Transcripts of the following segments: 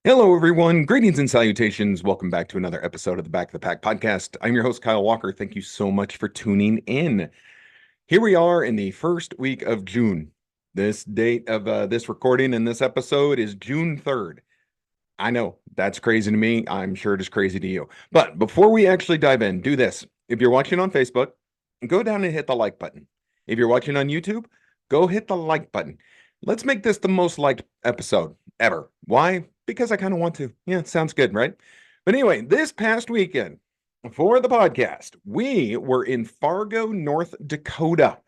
Hello, everyone. Greetings and salutations. Welcome back to another episode of the Back of the Pack podcast. I'm your host, Kyle Walker. Thank you so much for tuning in. Here we are in the first week of June. This date of this recording in this episode is June 3rd. I know that's crazy to me. I'm sure it is crazy to you. But before we actually dive in, do this. If you're watching on Facebook, go down and hit the like button. If you're watching on YouTube, go hit the like button. Let's make this the most liked episode ever. Why? Because I kind of want to. Yeah, it sounds good, right? But anyway, this past weekend for the podcast, we were in Fargo, North Dakota.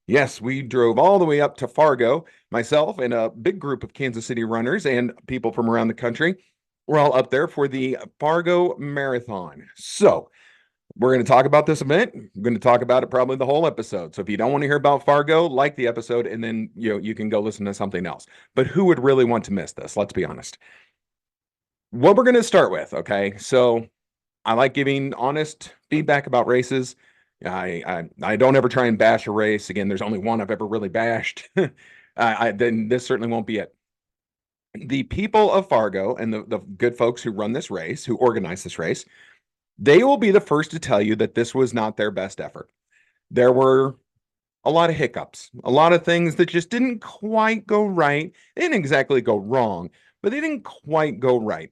Yes, we drove all the way up to Fargo, myself and a big group of Kansas City runners and people from around the country. We're all up there for the Fargo Marathon. So, we're going to talk about this event. We're going to talk about it probably the whole episode. So if you don't want to hear about Fargo, like the episode, and then you can go listen to something else. But who would really want to miss this? Let's be honest. What we're going to start with, okay? So I like giving honest feedback about races. I don't ever try and bash a race. Again, there's only one I've ever really bashed. Then this certainly won't be it. The people of Fargo and the good folks who run this race, who organize this race, they will be the first to tell you that this was not their best effort. There were a lot of hiccups, a lot of things that just didn't quite go right. They didn't exactly go wrong, but they didn't quite go right.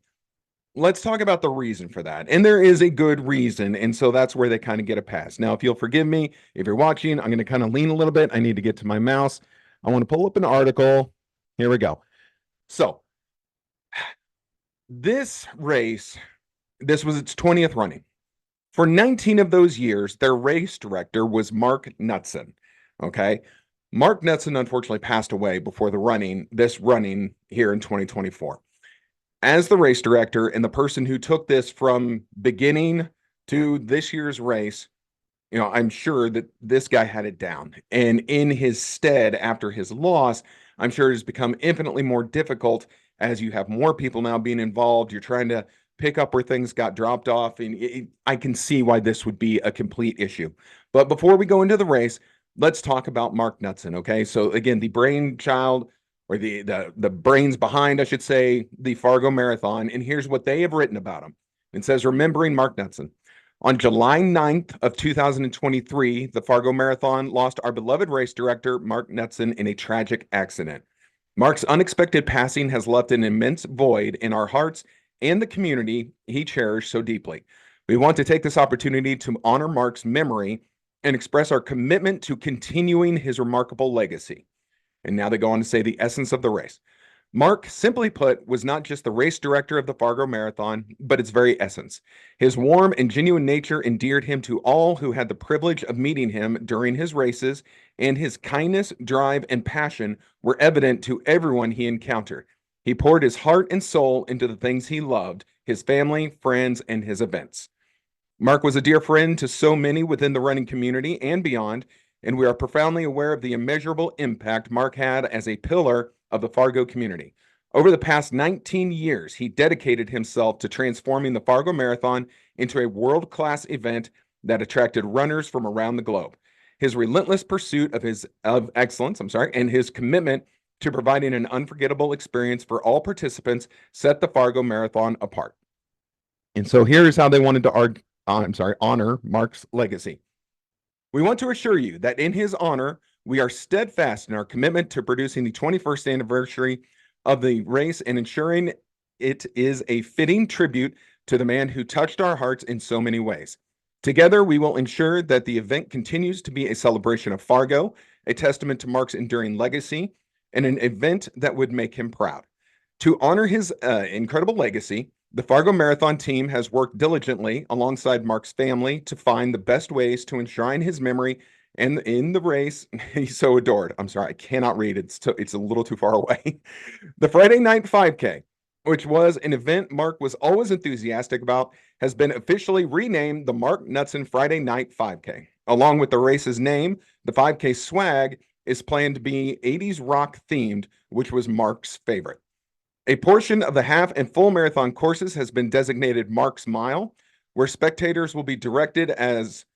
Let's talk about the reason for that. And there is a good reason. And so that's where they kind of get a pass. Now, if you'll forgive me, if you're watching, I'm going to kind of lean a little bit. I need to get to my mouse. I want to pull up an article. Here we go. So, this race, this was its 20th running. For 19 of those years, their race director was Mark Knutson. Okay. Mark Knutson unfortunately passed away before this running here in 2024. As the race director and the person who took this from beginning to this year's race, I'm sure that this guy had it down. And in his stead, after his loss, I'm sure it has become infinitely more difficult as you have more people now being involved. You're trying to pick up where things got dropped off. And I can see why this would be a complete issue. But before we go into the race, let's talk about Mark Knutson. Okay. So again, the brainchild or the brains behind, I should say, the Fargo Marathon. And here's what they have written about him. It says, remembering Mark Knutson. On July 9th of 2023, the Fargo Marathon lost our beloved race director, Mark Knutson, in a tragic accident. Mark's unexpected passing has left an immense void in our hearts and the community he cherished so deeply. We want to take this opportunity to honor Mark's memory and express our commitment to continuing his remarkable legacy. And now they go on to say the essence of the race. Mark, simply put, was not just the race director of the Fargo Marathon, but its very essence. His warm and genuine nature endeared him to all who had the privilege of meeting him during his races, and his kindness, drive, and passion were evident to everyone he encountered. He poured his heart and soul into the things he loved, his family, friends, and his events. Mark was a dear friend to so many within the running community and beyond, and we are profoundly aware of the immeasurable impact Mark had as a pillar of the Fargo community. Over the past 19 years, he dedicated himself to transforming the Fargo Marathon into a world-class event that attracted runners from around the globe. His relentless pursuit of excellence, and his commitment to providing an unforgettable experience for all participants set the Fargo Marathon apart. And so here's how they wanted to honor Mark's legacy. We want to assure you that in his honor, we are steadfast in our commitment to producing the 21st anniversary of the race and ensuring it is a fitting tribute to the man who touched our hearts in so many ways. Together, we will ensure that the event continues to be a celebration of Fargo, a testament to Mark's enduring legacy, and an event that would make him proud. To honor his incredible legacy, the Fargo Marathon team has worked diligently alongside Mark's family to find the best ways to enshrine his memory and in the race he's so adored. I'm sorry, I cannot read. It's a little too far away. The Friday night 5K, which was an event Mark was always enthusiastic about, has been officially renamed the Mark Knutson Friday Night 5K. Along with the race's name, the 5K swag is planned to be 80s rock themed, which was Mark's favorite. A portion of the half and full marathon courses has been designated Mark's Mile, where spectators will be directed as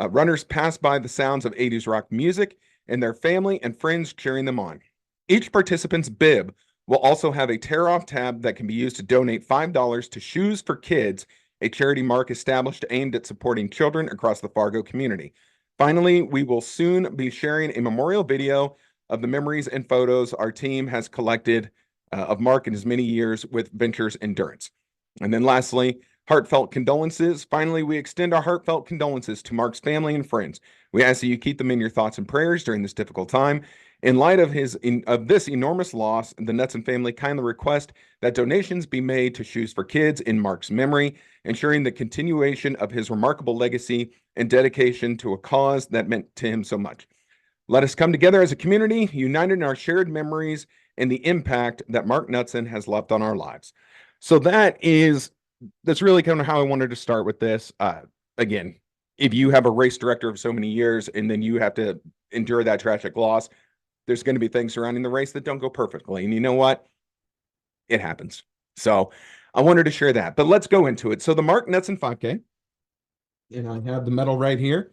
runners pass by the sounds of 80s rock music and their family and friends cheering them on. Each participant's bib We'll also have a tear off tab that can be used to donate $5 to Shoes for Kids, a charity Mark established aimed at supporting children across the Fargo community. Finally, we will soon be sharing a memorial video of the memories and photos our team has collected of Mark in his many years with Ventures Endurance. And then lastly, heartfelt condolences. Finally, we extend our heartfelt condolences to Mark's family and friends. We ask that you keep them in your thoughts and prayers during this difficult time. In light of this enormous loss, the Knutson family kindly request that donations be made to Shoes for Kids in Mark's memory, ensuring the continuation of his remarkable legacy and dedication to a cause that meant to him so much. Let us come together as a community, united in our shared memories and the impact that Mark Knutson has left on our lives. So that's really kind of how I wanted to start with this. Again, if you have a race director of so many years and then you have to endure that tragic loss, there's going to be things surrounding the race that don't go perfectly. And you know what? It happens. So I wanted to share that, but let's go into it. So the Mark Knutson 5K, and I have the medal right here.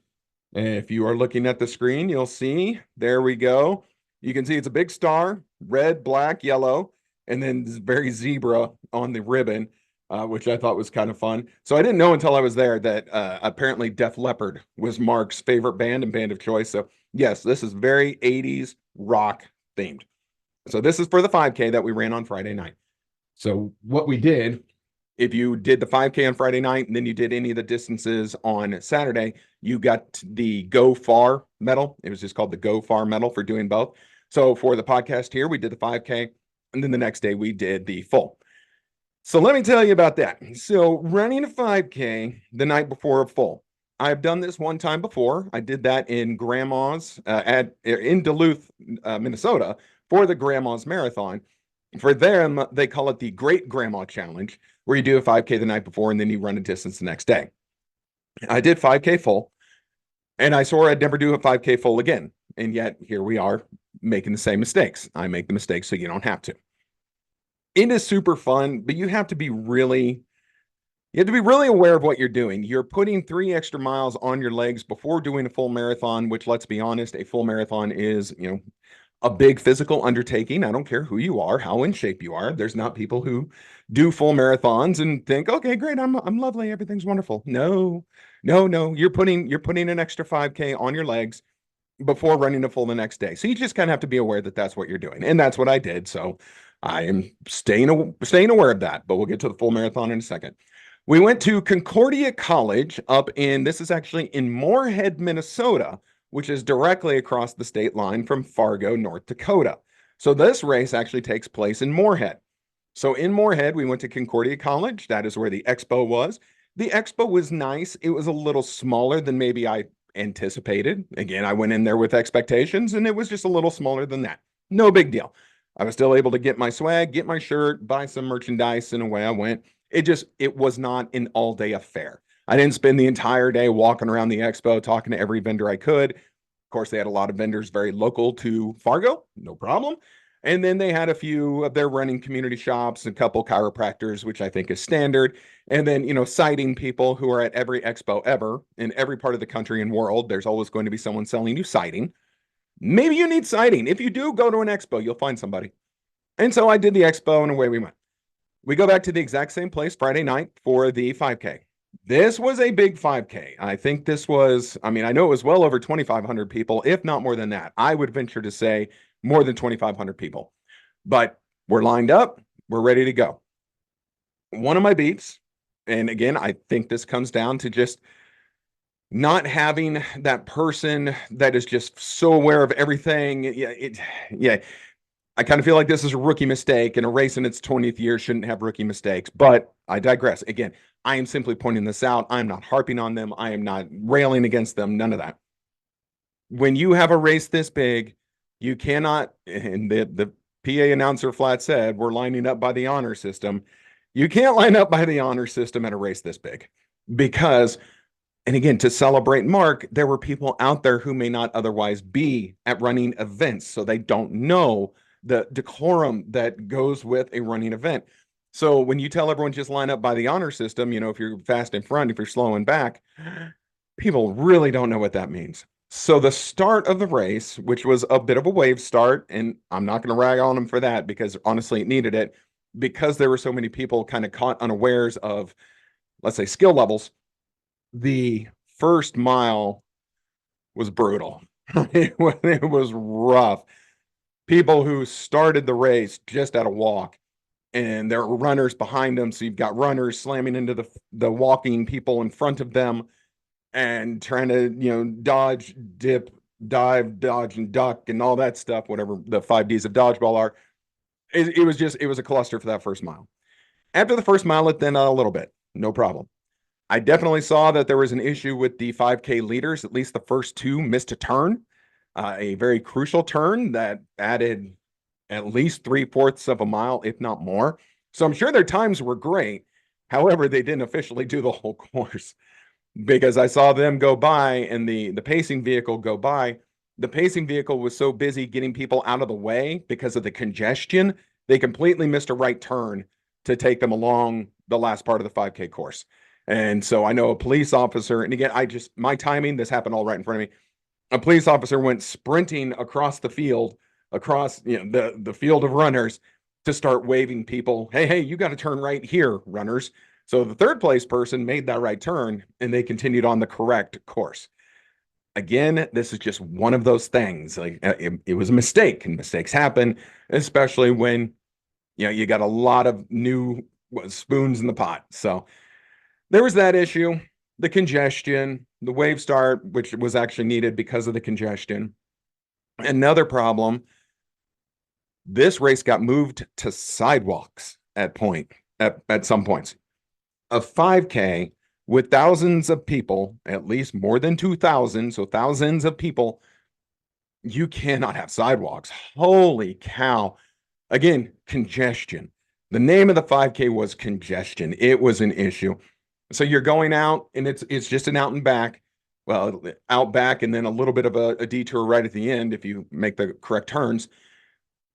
And if you are looking at the screen, you'll see, there we go. You can see it's a big star, red, black, yellow, and then very zebra on the ribbon, which I thought was kind of fun. So I didn't know until I was there that apparently Def Leppard was Mark's favorite band and band of choice. So yes, this is very 80s rock themed. So this is for the 5K that we ran on Friday night. So what we did, if you did the 5K on Friday night and then you did any of the distances on Saturday, you got the Go Far medal. It was just called the Go Far medal for doing both. So for the podcast here, we did the 5K, and then the next day we did the full. So let me tell you about that. So running a 5K the night before a full. I've done this one time before. I did that in Grandma's in Duluth, Minnesota, for the Grandma's Marathon. For them, they call it the Great Grandma Challenge, where you do a 5K the night before and then you run a distance the next day. I did 5K full, and I swore I'd never do a 5K full again. And yet here we are making the same mistakes. I make the mistakes so you don't have to. It is super fun, but you have to be really aware of what you're doing. You're putting 3 extra miles on your legs before doing a full marathon, which, let's be honest, a full marathon is, a big physical undertaking. I don't care who you are, how in shape you are. There's not people who do full marathons and think, okay, great, I'm lovely, everything's wonderful. No. You're putting an extra 5K on your legs before running a full the next day. So you just kind of have to be aware that that's what you're doing. And that's what I did. So I am staying aware of that, but we'll get to the full marathon in a second. We went to Concordia College this is actually in Moorhead, Minnesota, which is directly across the state line from Fargo, North Dakota. So this race actually takes place in Moorhead. So in Moorhead, we went to Concordia College. That is where the expo was. The expo was nice. It was a little smaller than maybe I anticipated. Again, I went in there with expectations and it was just a little smaller than that. No big deal. I was still able to get my swag, get my shirt, buy some merchandise, and away I went. It was not an all-day affair. I didn't spend the entire day walking around the expo talking to every vendor I could. Of course, they had a lot of vendors very local to Fargo, no problem. And then they had a few of their running community shops, a couple chiropractors, which I think is standard. And then, sighting people who are at every expo ever in every part of the country and world. There's always going to be someone selling you sighting. Maybe you need sighting. If you do go to an expo, you'll find somebody. And so I did the expo and away we went. We go back to the exact same place Friday night for the 5K. This was a big 5K. I think I know it was well over 2,500 people, if not more than that. I would venture to say more than 2,500 people. But we're lined up. We're ready to go. One of my beats, and again, I think this comes down to just not having that person that is just so aware of everything. I kind of feel like this is a rookie mistake, and a race in its 20th year shouldn't have rookie mistakes, but I digress. Again, I am simply pointing this out. I'm not harping on them. I am not railing against them. None of that. When you have a race this big, you cannot, and the PA announcer flat said, we're lining up by the honor system. You can't line up by the honor system at a race this big because, and again, to celebrate Mark, there were people out there who may not otherwise be at running events, so they don't know the decorum that goes with a running event. So when you tell everyone just line up by the honor system, if you're fast in front, if you're slow in back, people really don't know what that means. So the start of the race, which was a bit of a wave start, and I'm not going to rag on them for that because honestly it needed it, because there were so many people kind of caught unawares of, let's say, skill levels. The first mile was brutal. It was rough. People who started the race just at a walk, and there were runners behind them. So you've got runners slamming into the walking people in front of them and trying to, dodge, dip, dive, dodge, and duck, and all that stuff, whatever the 5 Ds of dodgeball are. It was a cluster for that first mile. After the first mile, it thinned out a little bit. No problem. I definitely saw that there was an issue with the 5K leaders. At least the first two missed a turn, a very crucial turn that added at least 3/4 of a mile, if not more. So I'm sure their times were great. However, they didn't officially do the whole course because I saw them go by and the pacing vehicle go by. The pacing vehicle was so busy getting people out of the way because of the congestion, they completely missed a right turn to take them along the last part of the 5K course. And so I know a police officer, and again, my timing, this happened all right in front of me. A police officer went sprinting across the field, across the field of runners to start waving people, hey, you got to turn right here, runners. So the third place person made that right turn and they continued on the correct course. Again, this is just one of those things. Like it was a mistake, and mistakes happen, especially when you got a lot of new spoons in the pot. So there was that issue, the congestion, the wave start, which was actually needed because of the congestion. Another problem, this race got moved to sidewalks at some points. A 5K with thousands of people, at least more than 2,000, so thousands of people, you cannot have sidewalks. Holy cow. Again, congestion. The name of the 5K was congestion. It was an issue. So you're going out and it's just an out and back. Well, out back and then a little bit of a detour right at the end if you make the correct turns.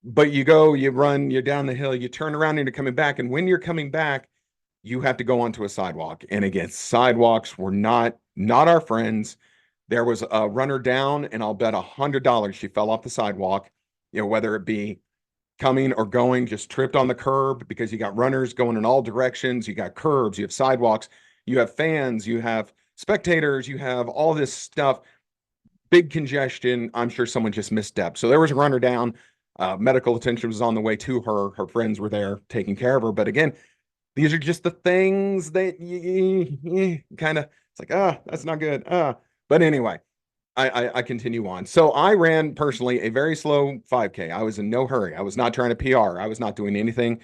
But you go, you run, you're down the hill, you turn around and you're coming back. And when you're coming back, you have to go onto a sidewalk. And again, sidewalks were not our friends. There was a runner down, and I'll bet $100 she fell off the sidewalk, whether it be coming or going, just tripped on the curb because you got runners going in all directions. You got curbs, you have sidewalks, you have fans, you have spectators, you have all this stuff. Big congestion. I'm sure someone just misstepped. So there was a runner down. Medical attention was on the way to her. Her friends were there taking care of her. But again, these are just the things that you kind of, it's like, that's not good. But anyway, I continue on. So I ran personally a very slow 5K. I was in no hurry. I was not trying to PR. I was not doing anything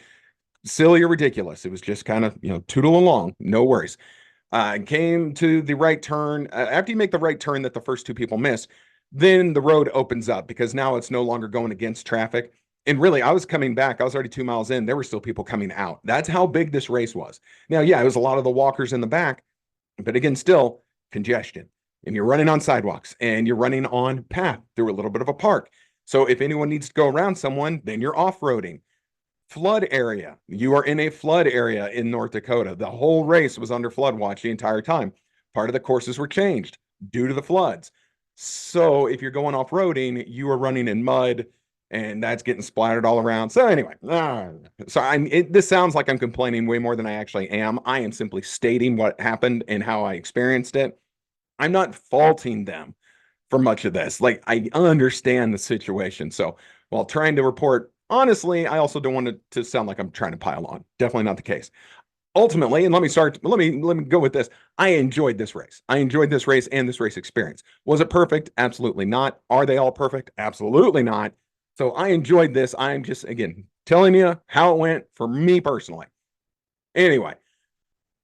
silly or ridiculous. It was just kind of, tootle along. No worries. Came to the right turn. After you make the right turn that the first two people miss, then the road opens up because now it's no longer going against traffic. And really, I was coming back. I was already 2 miles in. There were still people coming out. That's how big this race was. Now, yeah, it was a lot of the walkers in the back, but again, still congestion. And you're running on sidewalks and you're running on path through a little bit of a park. So if anyone needs to go around someone, then you're off-roading. Flood area. You are in a flood area in North Dakota. The whole race was under flood watch the entire time. Part of the courses were changed due to the floods. So if you're going off-roading, you are running in mud and that's getting splattered all around. So anyway, this sounds like I'm complaining way more than I actually am. I am simply stating what happened and how I experienced it. I'm not faulting them for much of this. Like, I understand the situation. So while trying to report honestly, I also don't want it to sound like I'm trying to pile on. Definitely not the case. Ultimately, and let me go with this. I enjoyed this race. I enjoyed this race and this race experience. Was it perfect? Absolutely not. Are they all perfect? Absolutely not. So I enjoyed this. I'm just, again, telling you how it went for me personally. Anyway,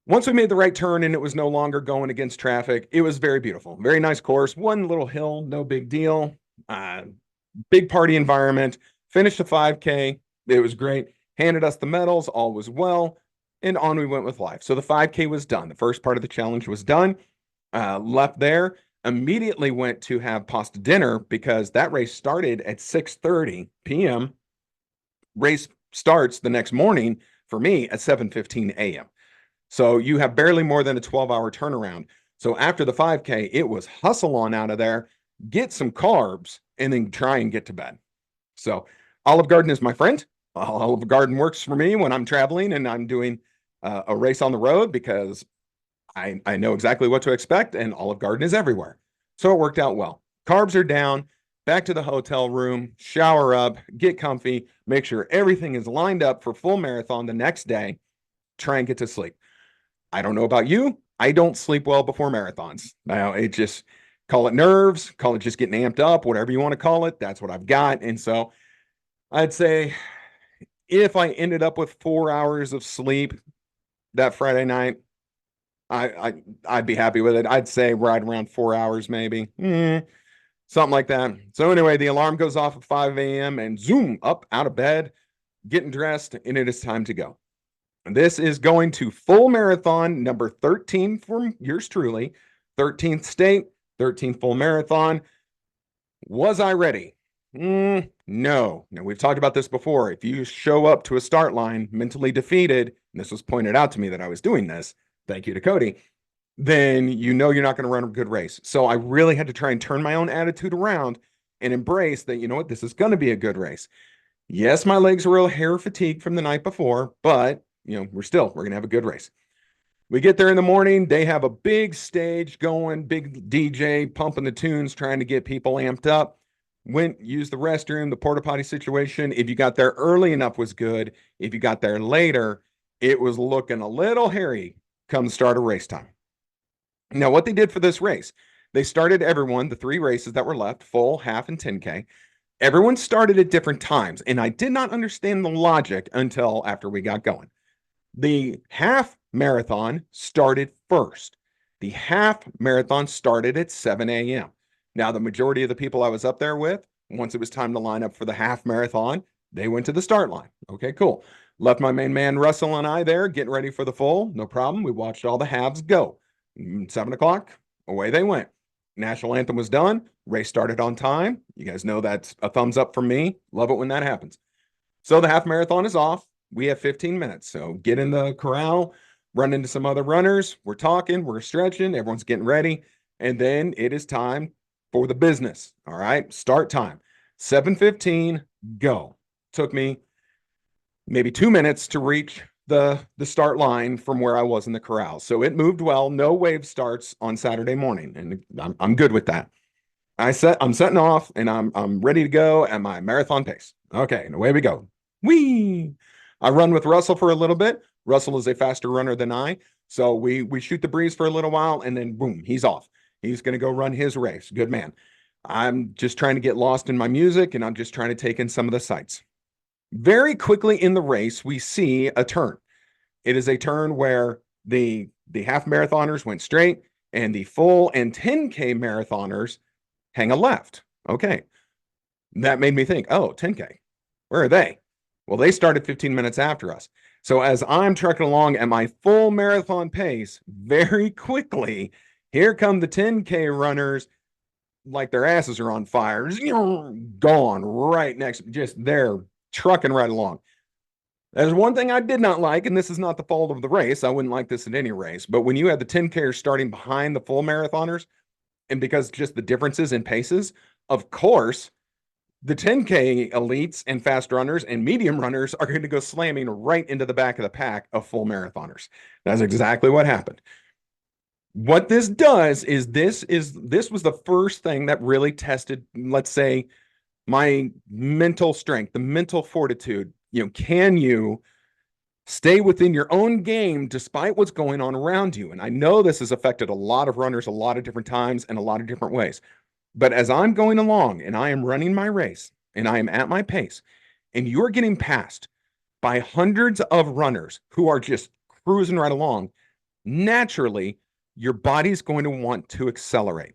once we made the right turn and it was no longer going against traffic, it was very beautiful. Very nice course. One little hill, no big deal. Big party environment. Finished the 5K. It was great. Handed us the medals. All was well. And on we went with life. So the 5K was done. The first part of the challenge was done. Left there. Immediately went to have pasta dinner because that race started at 6:30 p.m. Race starts the next morning for me at 7:15 a.m. So you have barely more than a 12-hour turnaround. So after the 5K, it was hustle on out of there. get some carbs, and then try and get to bed. So Olive Garden is my friend. Olive Garden works for me when I'm traveling and I'm doing a race on the road because I know exactly what to expect, and Olive Garden is everywhere. So it worked out well. Carbs are down, back to the hotel room, shower up, get comfy, make sure everything is lined up for full marathon the next day, try and get to sleep. I don't know about you. I don't sleep well before marathons. Now, it just call it nerves, call it just getting amped up, whatever you want to call it. That's what I've got. And so I'd say if I ended up with 4 hours of sleep that Friday night, I'd be happy with it. I'd say right around 4 hours, maybe. Something like that. So anyway, the alarm goes off at 5 a.m. and zoom, up out of bed, getting dressed, and it is time to go. And this is going to full marathon number 13 from yours truly, 13th state, 13th full marathon. Was I ready? No. Now, we've talked about this before. If you show up to a start line mentally defeated, and this was pointed out to me that I was doing this, thank you to Cody, then you know you're not going to run a good race. So I really had to try and turn my own attitude around and embrace that, you know what, this is going to be a good race. Yes, my legs were a little hair fatigued from the night before, but we're going to have a good race. We get there in the morning. They have a big stage going, big DJ pumping the tunes, trying to get people amped up. Went, used the restroom, the porta potty situation. If you got there early enough was good. If you got there later, it was looking a little hairy come start of race time. Now, what they did for this race, they started everyone, the 3 races that were left, full, half, and 10K. Everyone started at different times, and I did not understand the logic until after we got going. The half marathon started first. The half marathon started at 7 a.m. Now, the majority of the people I was up there with, once it was time to line up for the half marathon, they went to the start line. Okay, cool. Left my main man Russell and I there getting ready for the full. No problem. We watched all the halves go. 7 o'clock, away they went. National anthem was done. Race started on time. You guys know that's a thumbs up from me. Love it when that happens. So the half marathon is off. We have 15 minutes. So get in the corral, run into some other runners. We're talking, we're stretching, everyone's getting ready. And then it is time for the business. All right, start time. 7:15, go. Took me maybe 2 minutes to reach the start line from where I was in the corral. So it moved well. No wave starts on Saturday morning, and I'm good with that. I'm setting off, and I'm ready to go at my marathon pace. Okay, and away we go. Whee! I run with Russell for a little bit. Russell is a faster runner than I, so we shoot the breeze for a little while, and then boom, he's off. He's going to go run his race. Good man. I'm just trying to get lost in my music, and I'm just trying to take in some of the sights. Very quickly in the race, we see a turn. It is a turn where the half marathoners went straight, and the full and 10K marathoners hang a left. Okay. That made me think, oh, 10K, where are they? Well, they started 15 minutes after us. So as I'm trucking along at my full marathon pace, very quickly, here come the 10K runners like their asses are on fire. Gone right next, just they're trucking right along. There's one thing I did not like, and this is not the fault of the race. I wouldn't like this at any race. But when you had the 10Kers starting behind the full marathoners, and because just the differences in paces, of course, the 10K elites and fast runners and medium runners are going to go slamming right into the back of the pack of full marathoners. That's exactly what happened. What this does is this was the first thing that really tested, let's say, my mental strength, the mental fortitude. Can you stay within your own game despite what's going on around you? And I know this has affected a lot of runners a lot of different times and a lot of different ways. But as I'm going along and I am running my race and I am at my pace, and you're getting passed by hundreds of runners who are just cruising right along, naturally, your body's going to want to accelerate.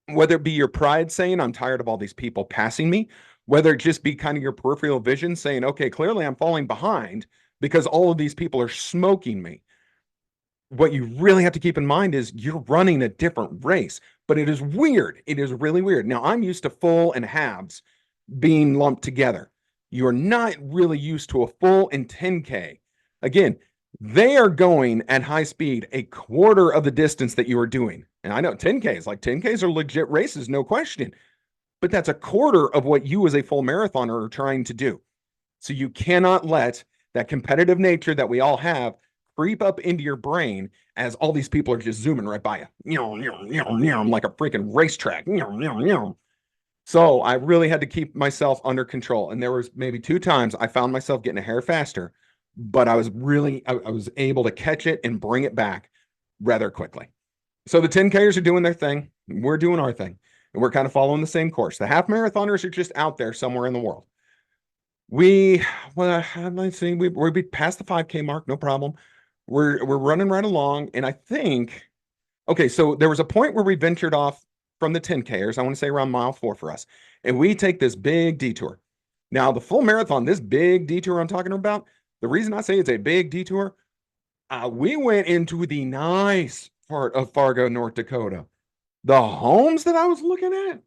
Whether it be your pride saying, I'm tired of all these people passing me, whether it just be kind of your peripheral vision saying, okay, clearly I'm falling behind because all of these people are smoking me. What you really have to keep in mind is you're running a different race, but it is weird. It is really weird. Now, I'm used to full and halves being lumped together. You're not really used to a full and 10K. Again, They are going at high speed a quarter of the distance that you are doing. And I know 10Ks, like 10Ks are legit races, no question, but that's a quarter of what you as a full marathoner are trying to do. So you cannot let that competitive nature that we all have creep up into your brain as all these people are just zooming right by you. Like a freaking racetrack. So I really had to keep myself under control. And there was maybe 2 times I found myself getting a hair faster, but I was able to catch it and bring it back rather quickly. So the 10Kers are doing their thing. We're doing our thing. And we're kind of following the same course. The half marathoners are just out there somewhere in the world. We, well, let's see, we're past the 5K mark, no problem. We're running right along, and I think, okay, so there was a point where we ventured off from the 10Kers. I want to say around mile 4 for us, and we take this big detour. Now, the full marathon, this big detour I'm talking about, the reason I say it's a big detour, we went into the nice part of Fargo, North Dakota. The homes that I was looking at,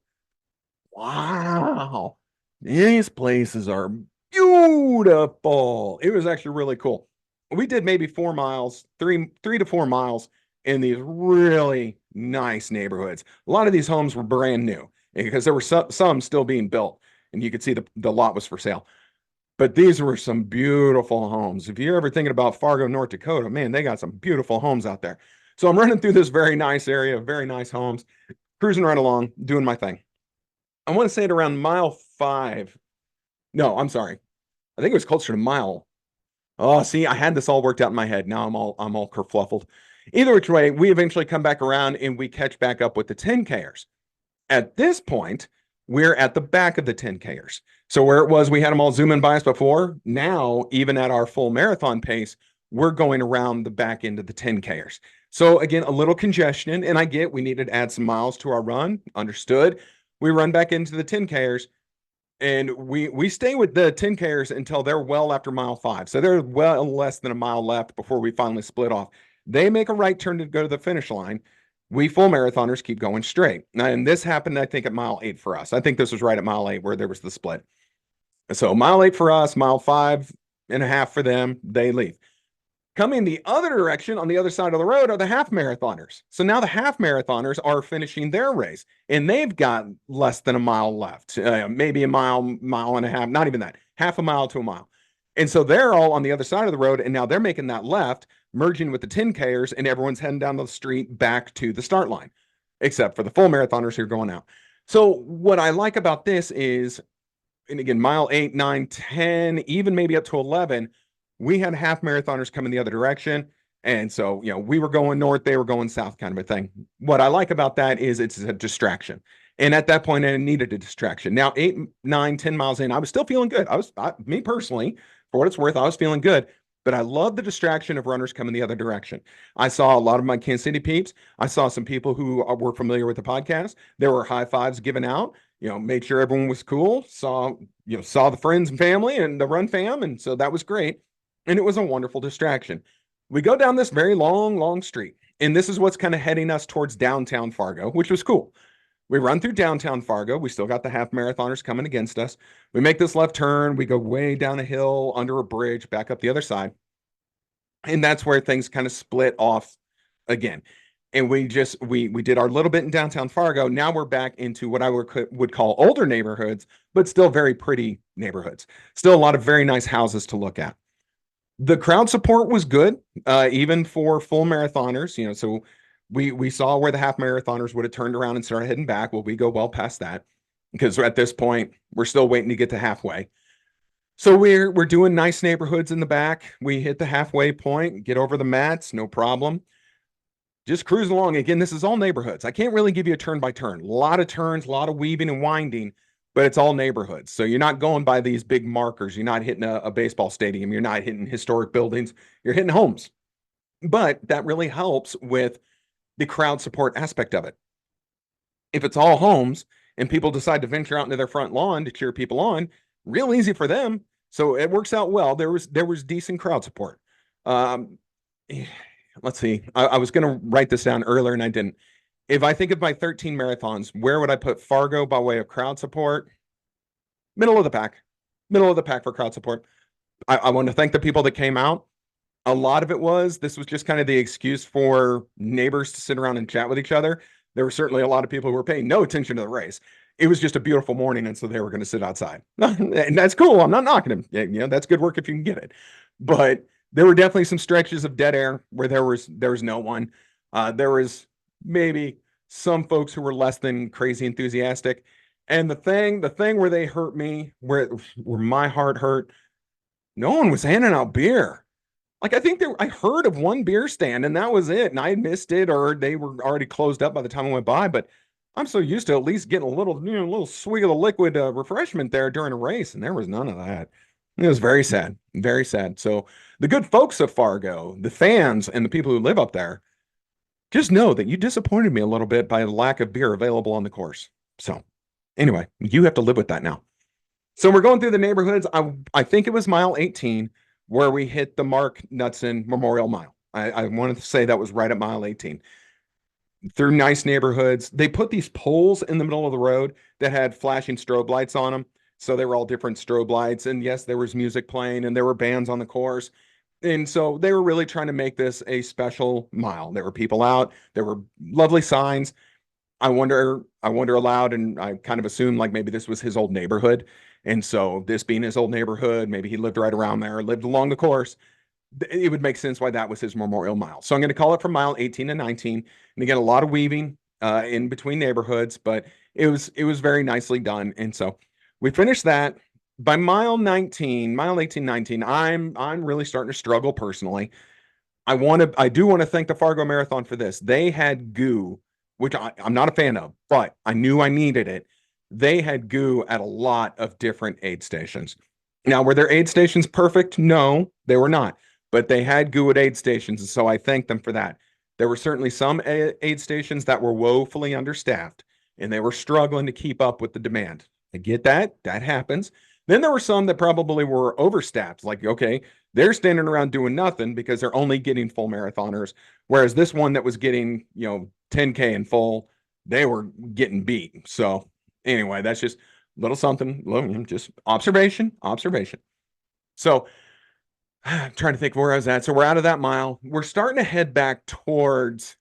wow, these places are beautiful. It was actually really cool. We did maybe 4 miles, 3 to 4 miles in these really nice neighborhoods. A lot of these homes were brand new because there were some still being built, and you could see the lot was for sale. But these were some beautiful homes. If you're ever thinking about Fargo, North Dakota, man, they got some beautiful homes out there. So I'm running through this very nice area, very nice homes, cruising right along, doing my thing. I want to say at around mile 5. No, I'm sorry. I think it was closer to mile. Oh, see, I had this all worked out in my head. Now I'm all kerfluffled. Either which way, we eventually come back around and we catch back up with the 10Kers. At this point, we're at the back of the 10Kers. So where it was, we had them all zooming by us before. Now, even at our full marathon pace, we're going around the back end of the 10Kers. So again, a little congestion, and I get we needed to add some miles to our run. Understood. We run back into the 10Kers, and we stay with the 10Kers until they're well after mile 5. So they're well less than a mile left before we finally split off. They make a right turn to go to the finish line. We full marathoners keep going straight. And this happened, I think, at mile 8 for us. I think this was right at mile 8 where there was the split. So mile 8 for us, mile 5.5 for them, they leave. Coming the other direction on the other side of the road are the half marathoners. So now the half marathoners are finishing their race, and they've got less than a mile left, maybe a mile, mile and a half, not even that, half a mile to a mile. And so they're all on the other side of the road, and now they're making that left, merging with the 10Kers, and everyone's heading down the street back to the start line, except for the full marathoners who are going out. So what I like about this is, and again, mile 8, 9, 10, even maybe up to 11, we had half marathoners coming the other direction. And so, we were going north, they were going south, kind of a thing. What I like about that is it's a distraction. And at that point, I needed a distraction. Now, 8, 9, 10 miles in, I was still feeling good. Me personally, for what it's worth, I was feeling good. But I love the distraction of runners coming the other direction. I saw a lot of my Kansas City peeps. I saw some people who were familiar with the podcast. There were high fives given out. Made sure everyone was cool. Saw the friends and family and the run fam, and so that was great. And it was a wonderful distraction. We go down this very long, long street, and this is what's kind of heading us towards downtown Fargo, which was cool. We run through downtown Fargo. We still got the half marathoners coming against us. We make this left turn. We go way down a hill under a bridge, back up the other side. And that's where things kind of split off again. And we did our little bit in downtown Fargo. Now we're back into what I would call older neighborhoods, but still very pretty neighborhoods. Still a lot of very nice houses to look at. The crowd support was good, even for full marathoners. So we saw where the half marathoners would have turned around and started heading back. Well, we go well past that because at this point we're still waiting to get to halfway. So we're doing nice neighborhoods in the back. We hit the halfway point, get over the mats, no problem. Just cruise along. Again, this is all neighborhoods. I can't really give you a turn by turn. A lot of turns, a lot of weaving and winding, but it's all neighborhoods. So you're not going by these big markers. You're not hitting a baseball stadium. You're not hitting historic buildings. You're hitting homes. But that really helps with the crowd support aspect of it. If it's all homes and people decide to venture out into their front lawn to cheer people on, real easy for them. So it works out well. There was decent crowd support. Let's see. I was going to write this down earlier and I didn't. If I think of my 13 marathons, where would I put Fargo by way of crowd support? Middle of the pack for crowd support. I want to thank the people that came out. A lot of it was this was just kind of the excuse for neighbors to sit around and chat with each other. There were certainly a lot of people who were paying no attention to the race. It was just a beautiful morning, and so they were going to sit outside. And that's cool. I'm not knocking them. You know, that's good work if you can get it. But there were definitely some stretches of dead air where there was no one. There was maybe some folks who were less than crazy enthusiastic. And the thing where they hurt me, where my heart hurt, no one was handing out beer. Like I think I heard of one beer stand and that was it. And I missed it or they were already closed up by the time I went by. But I'm so used to at least getting a little, a little swig of the liquid refreshment there during a race, and there was none of that. It was very sad, very sad. So the good folks of Fargo, the fans and the people who live up there, just know that you disappointed me a little bit by the lack of beer available on the course. So anyway, you have to live with that now. So we're going through the neighborhoods. I think it was mile 18 where we hit the Mark Knutson Memorial Mile. I wanted to say that was right at mile 18. Through nice neighborhoods. They put these poles in the middle of the road that had flashing strobe lights on them. So they were all different strobe lights. And yes, there was music playing and there were bands on the course. And so they were really trying to make this a special mile. There were people out, there were lovely signs. I wonder aloud, and I kind of assumed like maybe this was his old neighborhood. And so this being his old neighborhood, maybe he lived right around there, lived along the course. It would make sense why that was his memorial mile. So I'm going to call it from mile 18 to 19. And again, a lot of weaving in between neighborhoods, but it was very nicely done. And so we finished that. By mile 19, mile 18, 19, I'm really starting to struggle personally. I do want to thank the Fargo Marathon for this. They had goo, which I'm not a fan of, but I knew I needed it. They had goo at a lot of different aid stations. Now, were their aid stations perfect? No, they were not, but they had goo at aid stations, and so I thank them for that. There were certainly some aid stations that were woefully understaffed, and they were struggling to keep up with the demand. I get that. That happens. Then there were some that probably were overstaffed. Like, okay, they're standing around doing nothing because they're only getting full marathoners. Whereas this one that was getting, 10K in full, they were getting beat. So anyway, that's just little something, just observation. So I'm trying to think where I was at. So we're out of that mile. We're starting to head back towards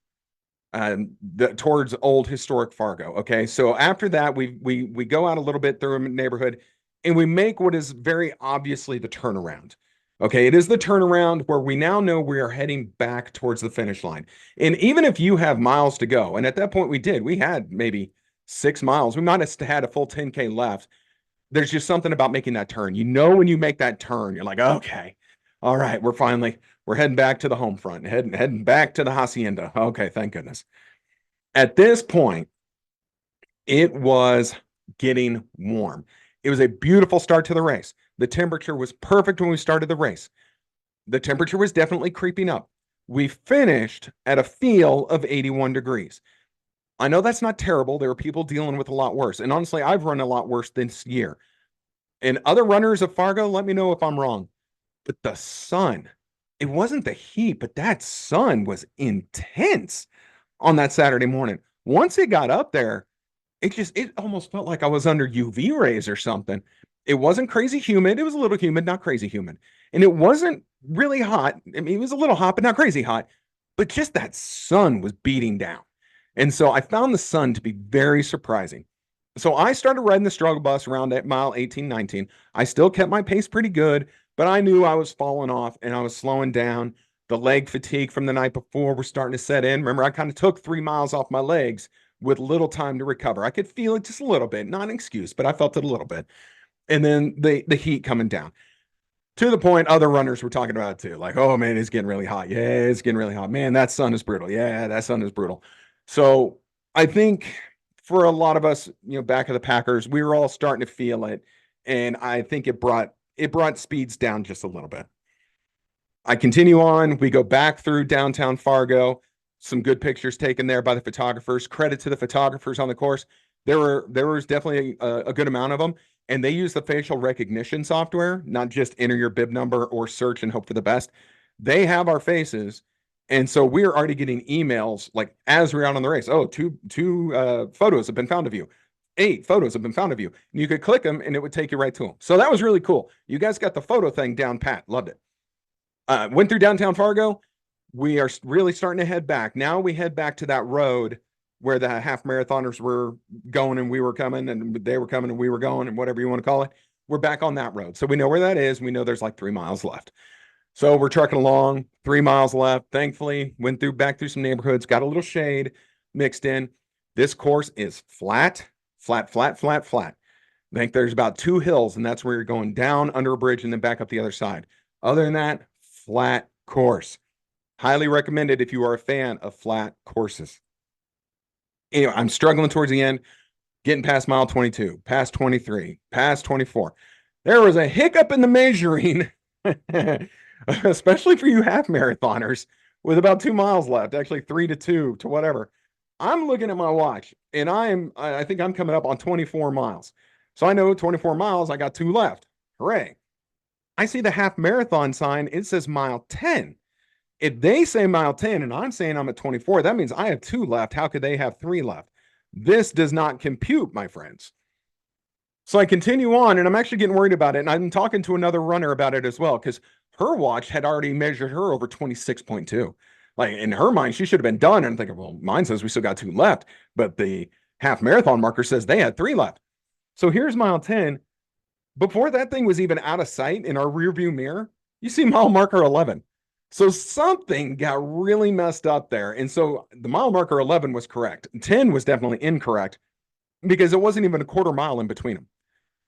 old historic Fargo. Okay. So after that, we go out a little bit through a neighborhood and we make what is very obviously the turnaround. Okay, it is the turnaround where we now know we are heading back towards the finish line. And even if you have miles to go, and at that point we had maybe 6 miles, we might have had a full 10K left. There's just something about making that turn. When you make that turn, you're like, okay, all right, we're heading back to the home front, heading back to the hacienda. Okay, thank goodness. At this point, it was getting warm. It was a beautiful start to the race. The temperature was perfect when we started the race. The temperature was definitely creeping up. We finished at a feel of 81 degrees. I know that's not terrible. There are people dealing with a lot worse. And honestly, I've run a lot worse this year. And other runners of Fargo, let me know if I'm wrong. But the sun, it wasn't the heat, but that sun was intense on that Saturday morning. Once it got up there, it almost felt like I was under UV rays or something. It wasn't crazy humid. It was a little humid, not crazy humid. And it wasn't really hot. I mean, it was a little hot, but not crazy hot. But just that sun was beating down. And so I found the sun to be very surprising. So I started riding the struggle bus around at mile 18, 19. I still kept my pace pretty good, but I knew I was falling off and I was slowing down. The leg fatigue from the night before was starting to set in. Remember, I kind of took 3 miles off my legs with little time to recover. I could feel it just a little bit, not an excuse, but I felt it a little bit. And then the heat coming down to the point other runners were talking about it too. Like, oh man, it's getting really hot. Yeah, it's getting really hot. Man, that sun is brutal. Yeah, that sun is brutal. So I think for a lot of us, back of the Packers, we were all starting to feel it. And I think it brought speeds down just a little bit. I continue on. We go back through downtown Fargo. Some good pictures taken there by the photographers. Credit to the photographers on the course. There was definitely a good amount of them, and they use the facial recognition software, not just enter your bib number or search and hope for the best. They have our faces, and so we're already getting emails like as we're out on the race. Oh, two photos have been found of you. 8 photos have been found of you. And you could click them, and it would take you right to them. So that was really cool. You guys got the photo thing down pat. Loved it. Went through downtown Fargo. We are really starting to head back. Now we head back to that road where the half marathoners were going and we were coming and they were coming and we were going and whatever you want to call it. We're back on that road. So we know where that is. We know there's like 3 miles left. So we're trucking along, 3 miles left. Thankfully, went through back through some neighborhoods, got a little shade mixed in. This course is flat, flat, flat, flat, flat. I think there's about 2 hills, and that's where you're going down under a bridge and then back up the other side. Other than that, flat course. Highly recommended if you are a fan of flat courses. Anyway, I'm struggling towards the end, getting past mile 22, past 23, past 24. There was a hiccup in the measuring, especially for you half marathoners, with about 2 miles left, actually 3 to 2 to whatever. I'm looking at my watch, and I think I'm coming up on 24 miles. So I know 24 miles, I got 2 left. Hooray. I see the half marathon sign. It says mile 10. If they say mile 10 and I'm saying I'm at 24, that means I have 2 left. How could they have 3 left? This does not compute, my friends. So I continue on, and I'm actually getting worried about it. And I'm talking to another runner about it as well, because her watch had already measured her over 26.2. Like in her mind, she should have been done. And I'm thinking, well, mine says we still got 2 left, but the half marathon marker says they had 3 left. So here's mile 10. Before that thing was even out of sight in our rearview mirror, you see mile marker 11. So something got really messed up there. And so the mile marker 11 was correct. 10 was definitely incorrect because it wasn't even a quarter mile in between them.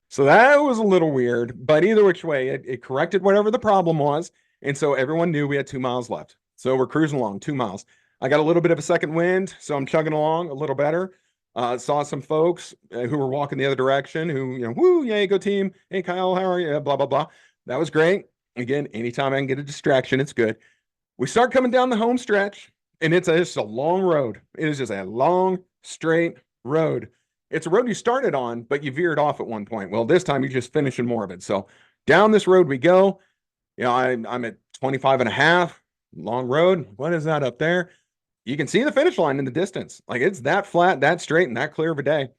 So that was a little weird, but either which way, it corrected whatever the problem was. And so everyone knew we had 2 miles left. So we're cruising along 2 miles. I got a little bit of a second wind, so I'm chugging along a little better. Saw some folks who were walking the other direction who, woo, yay, go team. Hey, Kyle, how are you? Blah, blah, blah. That was great. Again, anytime I can get a distraction, it's good. We start coming down the home stretch, and it's just a long road. It is just a long, straight road. It's a road you started on, but you veered off at one point. Well, this time you're just finishing more of it. So down this road we go. I'm at 25 and a half, long road. What is that up there? You can see the finish line in the distance. Like it's that flat, that straight, and that clear of a day.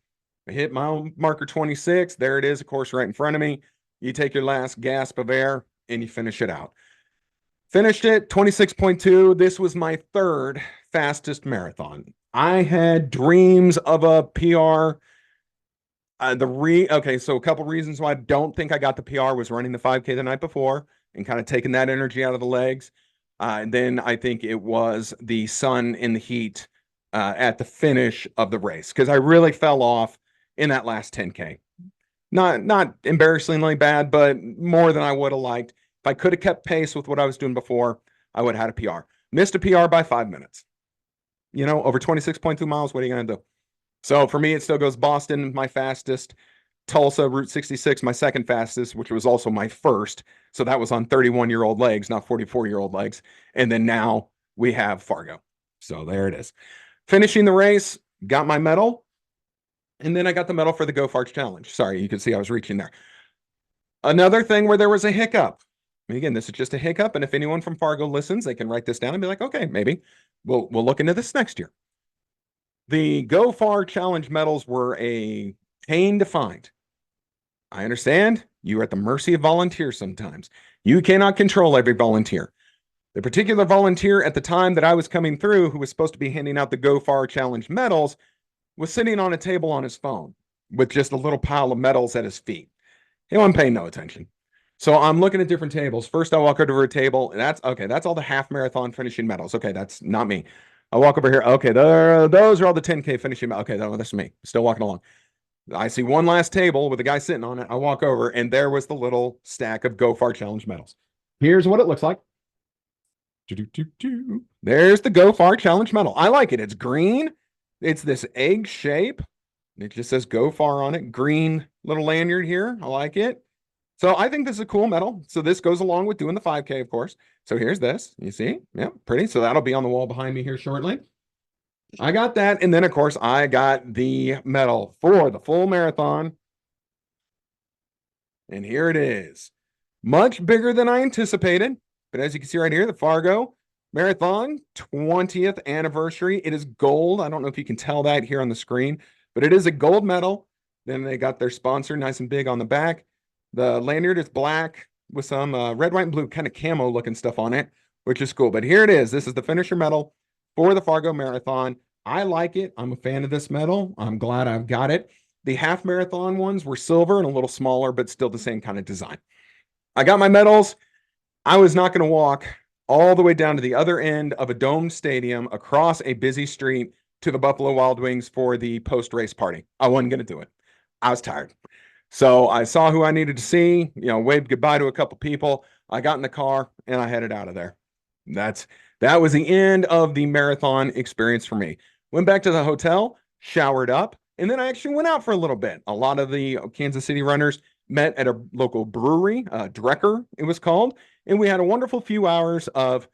I hit mile marker 26. There it is, of course, right in front of me. You take your last gasp of air and you finish it out. Finished it 26.2. This was my 3rd fastest marathon. I had dreams of a PR. Okay, so a couple reasons why I don't think I got the PR was running the 5K the night before and kind of taking that energy out of the legs. And then I think it was the sun and the heat at the finish of the race because I really fell off in that last 10K. Not embarrassingly bad, but more than I would have liked. If I could have kept pace with what I was doing before, I would have had a PR. Missed a PR by 5 minutes. Over 26.2 miles, what are you going to do? So for me, it still goes Boston, my fastest. Tulsa, Route 66, my 2nd fastest, which was also my 1st. So that was on 31-year-old legs, not 44-year-old legs. And then now we have Fargo. So there it is. Finishing the race, got my medal. And then I got the medal for the Go Farch Challenge. Sorry, you can see I was reaching there. Another thing where there was a hiccup. And again, this is just a hiccup. And if anyone from Fargo listens, they can write this down and be like, okay, maybe we'll look into this next year. The Go Far Challenge medals were a pain to find. I understand you are at the mercy of volunteers sometimes. You cannot control every volunteer. The particular volunteer at the time that I was coming through, who was supposed to be handing out the Go Far Challenge medals, was sitting on a table on his phone with just a little pile of medals at his feet. He wasn't paying no attention. So I'm looking at different tables. First, I walk over to a table. That's all the half marathon finishing medals. Okay, that's not me. I walk over here. Okay, those are all the 10K finishing medals. Okay, that's me. Still walking along. I see one last table with a guy sitting on it. I walk over, and there was the little stack of Go Far Challenge medals. Here's what it looks like. There's the Go Far Challenge medal. I like it. It's green. It's this egg shape. It just says Go Far on it. Green little lanyard here. I like it. So I think this is a cool medal. So this goes along with doing the 5K, of course. So here's this. You see? Yeah, pretty. So that'll be on the wall behind me here shortly. I got that. And then, of course, I got the medal for the full marathon. And here it is. Much bigger than I anticipated. But as you can see right here, the Fargo Marathon 20th anniversary. It is gold. I don't know if you can tell that here on the screen, but it is a gold medal. Then they got their sponsor nice and big on the back. The lanyard is black. with some red, white, and blue kind of camo looking stuff on it, which is cool. But here it is. This is the finisher medal for the Fargo Marathon. I like it. I'm a fan of this medal. I'm glad I've got it. The half marathon ones were silver and a little smaller, but still the same kind of design. I got my medals. I was not going to walk all the way down to the other end of a domed stadium across a busy street to the Buffalo Wild Wings for the post-race party. I wasn't going to do it. I was tired. So I saw who I needed to see, waved goodbye to a couple people. I got in the car and I headed out of there. That was the end of the marathon experience for me. Went back to the hotel, showered up, and then I actually went out for a little bit. A lot of the Kansas City runners met at a local brewery, Drecker it was called, and we had a wonderful few hours of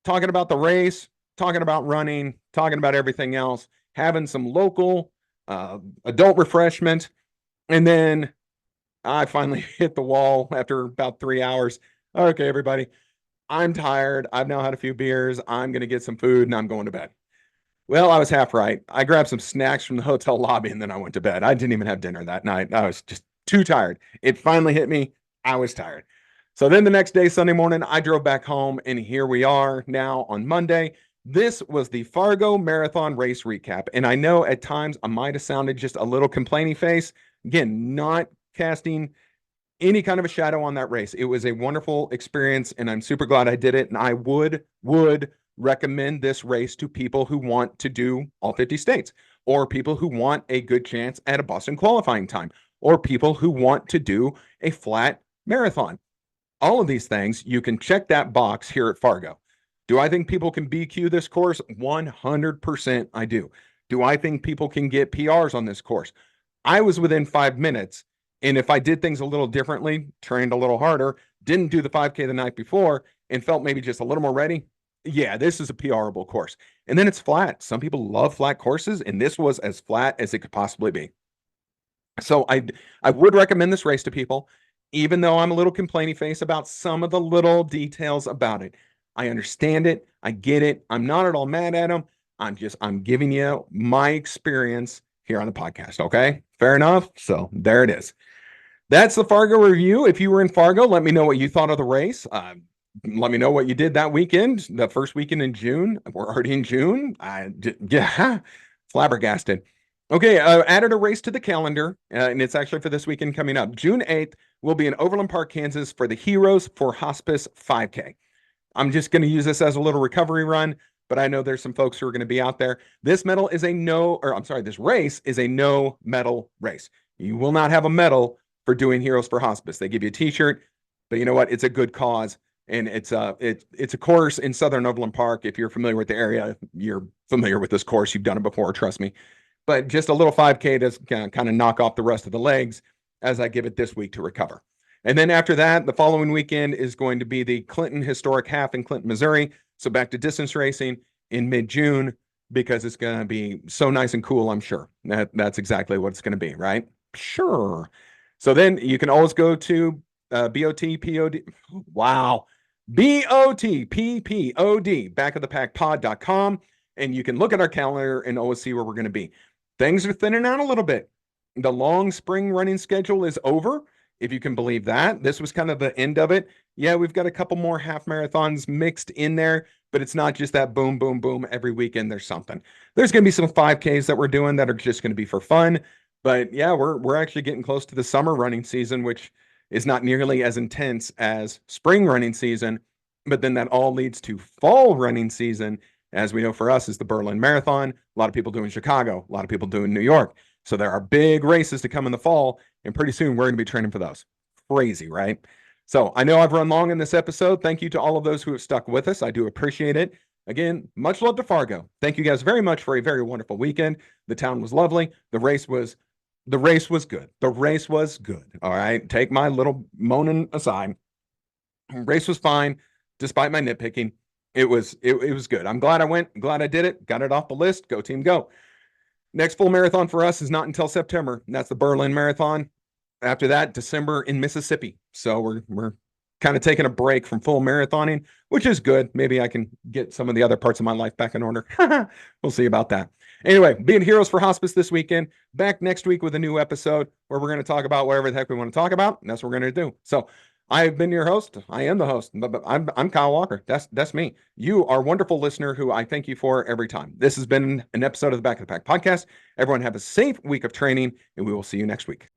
talking about the race, talking about running, talking about everything else, having some local adult refreshment. And then I finally hit the wall after about 3 hours. Okay, everybody, I'm tired. I've now had a few beers. I'm going to get some food and I'm going to bed. Well, I was half right. I grabbed some snacks from the hotel lobby and then I went to bed. I didn't even have dinner that night. I was just too tired. It finally hit me. I was tired. So then the next day, Sunday morning, I drove back home and here we are now on Monday. This was the Fargo Marathon race recap. And I know at times I might have sounded just a little complaining face. Again, not casting any kind of a shadow on that race. It was a wonderful experience and I'm super glad I did it. And I would recommend this race to people who want to do all 50 states, or people who want a good chance at a Boston qualifying time, or people who want to do a flat marathon. All of these things, you can check that box here at Fargo. Do I think people can BQ this course? 100% I do. Do I think people can get PRs on this course? I was within 5 minutes. And if I did things a little differently, trained a little harder, didn't do the 5K the night before, and felt maybe just a little more ready, yeah, this is a PRable course. And then it's flat. Some people love flat courses, and this was as flat as it could possibly be. So I would recommend this race to people, even though I'm a little complainy face about some of the little details about it. I understand it. I get it. I'm not at all mad at them. I'm giving you my experience here on the podcast. Okay. Fair enough. So there it is. That's the Fargo review. If you were in Fargo, let me know what you thought of the race. Let me know what you did that weekend, the first weekend in June. We're already in June. Yeah, flabbergasted. Okay, added a race to the calendar, and it's actually for this weekend coming up. June 8th, we'll be in Overland Park, Kansas for the Heroes for Hospice 5K. I'm just going to use this as a little recovery run, but I know there's some folks who are going to be out there. This race is a no medal race. You will not have a medal for doing Heroes for Hospice. They give you a t-shirt, but you know what? It's a good cause. And it's a course in Southern Overland Park. If you're familiar with the area, you're familiar with this course. You've done it before, trust me. But just a little 5K to kind of knock off the rest of the legs as I give it this week to recover. And then after that, the following weekend is going to be the Clinton Historic Half in Clinton, Missouri. So back to distance racing in mid-June because it's going to be so nice and cool, I'm sure. That's exactly what it's going to be, right? Sure. So then you can always go to BOTPOD. Wow. BOTPPOD, backofthepackpod.com. And you can look at our calendar and always see where we're going to be. Things are thinning out a little bit. The long spring running schedule is over, if you can believe that. This was kind of the end of it. Yeah, we've got a couple more half marathons mixed in there, but it's not just that boom, boom, boom. Every weekend there's something. There's going to be some 5Ks that we're doing that are just going to be for fun. But yeah, we're actually getting close to the summer running season, which is not nearly as intense as spring running season. But then that all leads to fall running season. As we know, for us is the Berlin Marathon. A lot of people doing Chicago, a lot of people doing New York. So there are big races to come in the fall, and pretty soon we're going to be training for those. Crazy, right? So I know I've run long in this episode. Thank you to all of those who have stuck with us. I do appreciate it. Again, much love to Fargo. Thank you guys very much for a very wonderful weekend. The town was lovely. The race was good. The race was good. All right. Take my little moaning aside. Race was fine, despite my nitpicking. It was good. I'm glad I went. I'm glad I did it. Got it off the list. Go team, go. Next full marathon for us is not until September. And that's the Berlin Marathon. After that, December in Mississippi. So we're kind of taking a break from full marathoning, which is good. Maybe I can get some of the other parts of my life back in order. We'll see about that. Anyway, being Heroes for Hospice this weekend. Back next week with a new episode where we're going to talk about whatever the heck we want to talk about. And that's what we're going to do. So I've been your host. I am the host, but I'm Kyle Walker. That's me. You are a wonderful listener who I thank you for every time. This has been an episode of the Back of the Pack podcast. Everyone have a safe week of training, and we will see you next week.